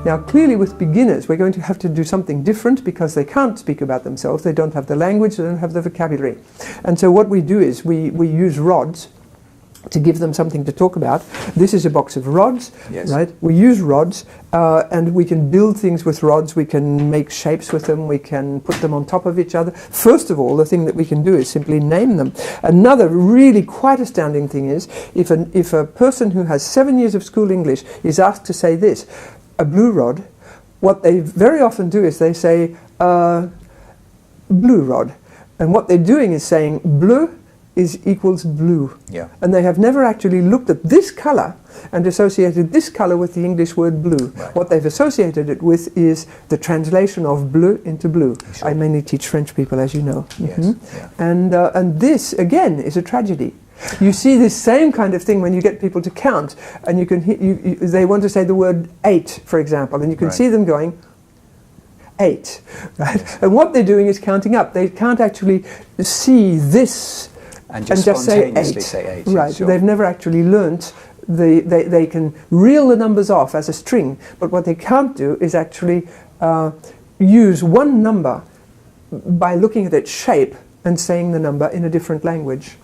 Now, clearly with beginners, we're going to have to do something different because they can't speak about themselves. They don't have the language, they don't have the vocabulary. And so what we do is we use rods to give them something to talk about. This is a box of rods, yes. right? We use rods, and we can build things with rods. We can make shapes with them. We can put them on top of each other. First of all, the thing that we can do is simply name them. Another really quite astounding thing is if a person who has 7 years of school English is asked to say this, a blue rod, what they very often do is they say blue rod. And what they're doing is saying bleu equals blue. Yeah. And they have never actually looked at this color and associated this color with the English word blue. Right. What they've associated it with is the translation of bleu into blue. Sure. I mainly teach French people, as you know. Yes. Mm-hmm. Yeah. And this, again, is a tragedy. You see this same kind of thing when you get people to count, and you can they want to say the word 8, for example, and you can right. see them going 8, right? Yes. And what they're doing is counting up. They can't actually see this and just spontaneously say 8. Right. Sure. They've never actually learnt. They can reel the numbers off as a string, but what they can't do is actually use one number by looking at its shape and saying the number in a different language.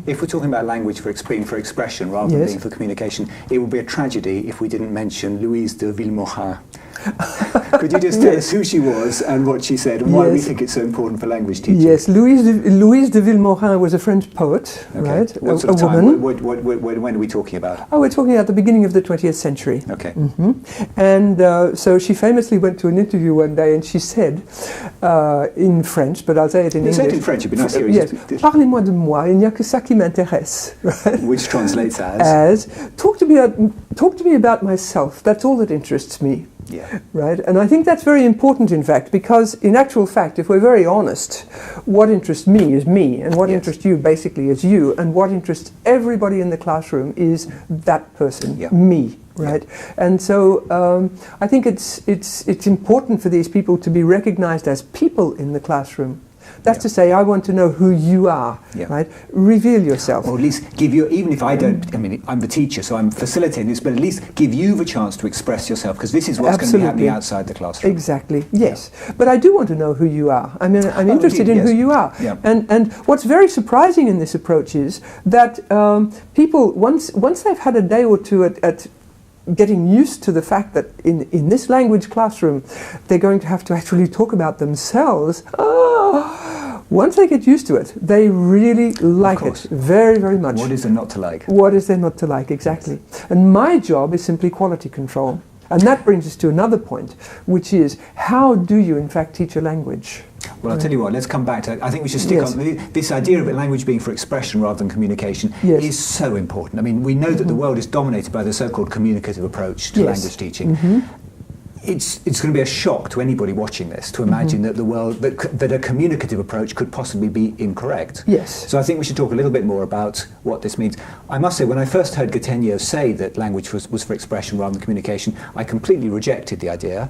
If we're talking about language being for expression rather than Yes. being for communication, it would be a tragedy if we didn't mention Louise de Villemorin. Could you just tell us who she was and what she said and why we Yes. think it's so important for language teaching? Yes, Louise de Villemorin was a French poet, Okay. right? What sort of a time? woman. When are we talking about? Oh, we're talking about the beginning of the 20th century. Okay. Mm-hmm. And so she famously went to an interview one day and she said, in French, but I'll say it in English. Say it in French, it'd be nice to hear you Yes. just- Parlez-moi de moi, il n'y a que ça qui m'intéresse. Right? Which translates as? Talk to me about myself. That's all that interests me. Yeah. Right? And I think that's very important, in fact, because in actual fact, if we're very honest, what interests me is me, and what Yes. interests you basically is you, and what interests everybody in the classroom is that person, Yeah. me. Right, and so I think it's important for these people to be recognized as people in the classroom. That's to say, I want to know who you are, Yeah. right? Reveal yourself. Or at least give you, even if I don't, I mean, I'm the teacher, so I'm facilitating this, but at least give you the chance to express yourself, because this is what's going to be happening outside the classroom. Exactly, yes. But I do want to know who you are. I mean, I'm interested indeed, in who yes. you are. Yeah. And what's very surprising in this approach is that people, once they've had a day or two at getting used to the fact that in this language classroom they're going to have to actually talk about themselves. Once they get used to it, they really like it very, very much. What is there not to like? What is there not to like, exactly. And my job is simply quality control. And that brings us to another point, which is how do you in fact teach a language? Well, I'll tell you what, let's come back to I think we should stick Yes. on this idea of language being for expression rather than communication Yes. is so important. I mean, we know that the world is dominated by the so-called communicative approach to Yes. language teaching. It's going to be a shock to anybody watching this to imagine that the world that a communicative approach could possibly be incorrect. Yes. So I think we should talk a little bit more about what this means. I must say, when I first heard Gattegno say that language was for expression rather than communication, I completely rejected the idea.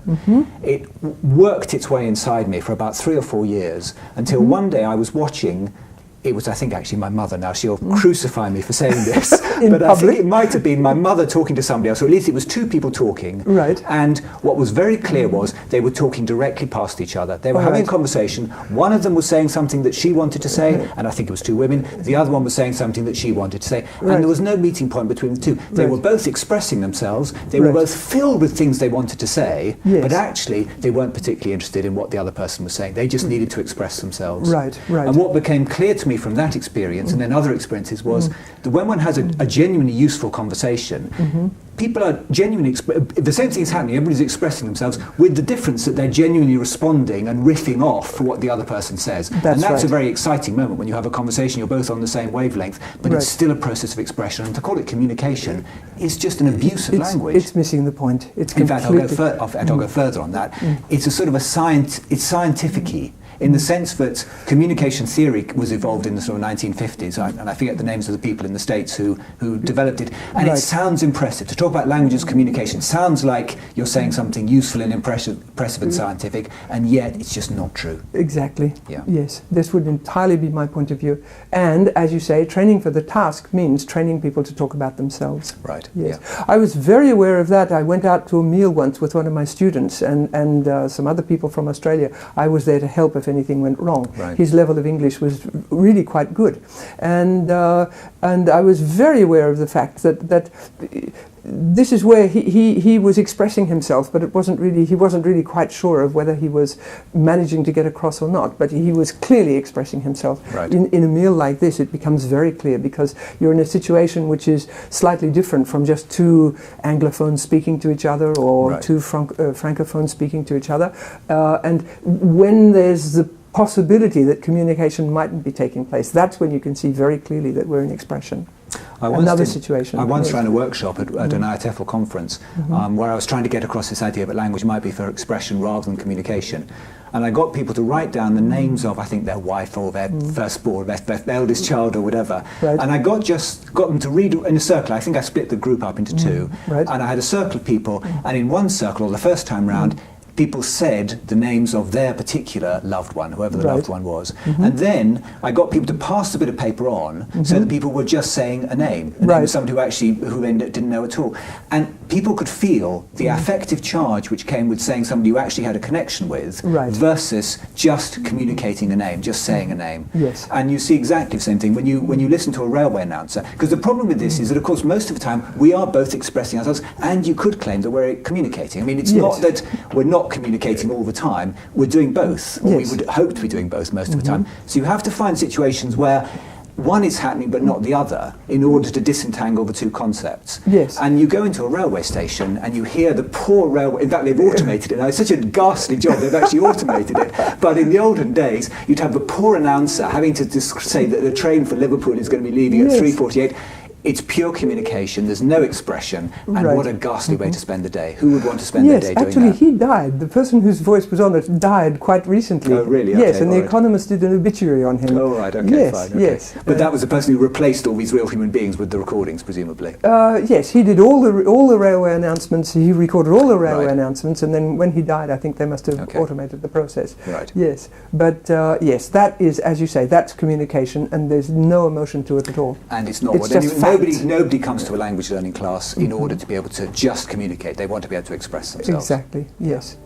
It worked its way inside me for about 3 or 4 years until one day I was watching. It was, I think, actually my mother. Now, she'll crucify me for saying this, but I think it might have been my mother talking to somebody else, or at least it was 2 people talking. Right. And what was very clear was they were talking directly past each other. They were having a conversation. One of them was saying something that she wanted to say, and I think it was 2 women. The other one was saying something that she wanted to say. And there was no meeting point between the 2. They were both expressing themselves. They were both filled with things they wanted to say, but actually they weren't particularly interested in what the other person was saying. They just needed to express themselves. Right. And what became clear to me from that experience and then other experiences was that when one has a genuinely useful conversation, people are genuinely the same thing is happening. Everybody's expressing themselves with the difference that they're genuinely responding and riffing off for what the other person says. And that's a very exciting moment when you have a conversation. You're both on the same wavelength, but it's still a process of expression. And to call it communication is just an abuse of language. It's missing the point. In fact, I'll go further on that. It's a sort of it's scientific-y. in the sense that communication theory was evolved in the sort of 1950s, and I forget the names of the people in the States who developed it, and it sounds impressive. To talk about languages communication sounds like you're saying something useful and impressive and scientific, and yet it's just not true. Exactly. Yeah. Yes, this would entirely be my point of view. And as you say, training for the task means training people to talk about themselves. Right. Yes. Yeah. I was very aware of that. I went out to a meal once with one of my students and some other people from Australia. I was there to help if anything went wrong. Right. His level of English was really quite good. And I was very aware of the fact that this is where he was expressing himself, but he wasn't really quite sure of whether he was managing to get across or not. But he was clearly expressing himself. Right. In a meal like this, it becomes very clear because you're in a situation which is slightly different from just two Anglophones speaking to each other or two Francophones speaking to each other. And when there's the possibility that communication mightn't be taking place, that's when you can see very clearly that we're in expression. Another situation. I once ran a workshop at an IATEFL conference where I was trying to get across this idea that language might be for expression rather than communication. And I got people to write down the names of, I think, their wife or their firstborn, their eldest child or whatever. Right. And I got them to read in a circle. I think I split the group up into two. Right. And I had a circle of people, and in one circle, or the first time round, people said the names of their particular loved one, whoever the loved one was. And then I got people to pass the bit of paper on so that people were just saying a name. A name of somebody who they didn't know at all. And people could feel the affective charge which came with saying somebody you actually had a connection with versus just communicating a name, just saying a name. Yes. And you see exactly the same thing when you listen to a railway announcer. Because the problem with this is that, of course, most of the time we are both expressing ourselves, and you could claim that we're communicating. I mean, it's not that we're not communicating all the time, we're doing both, or we would hope to be doing both most of the time. So you have to find situations where one is happening but not the other in order to disentangle the two concepts. Yes. And you go into a railway station and you hear the poor railway, in fact they've automated it now, it's such a ghastly job, they've actually automated it, but in the olden days you'd have the poor announcer having to say that the train for Liverpool is going to be leaving at 3:48. It's pure communication, there's no expression, and what a ghastly way to spend the day. Who would want to spend their day doing that? Yes, actually he died. The person whose voice was on it died quite recently. Oh, really? Yes, Okay, and The Economist did an obituary on him. Oh, right, okay, fine. Okay. Yes. But that was the person who replaced all these real human beings with the recordings, presumably? Yes, he did all the railway announcements, he recorded all the railway announcements, and then when he died, I think they must have automated the process. Right. Yes, but yes, that is, as you say, that's communication, and there's no emotion to it at all. And it's not nobody comes to a language learning class in order to be able to just communicate. They want to be able to express themselves. Exactly, yes.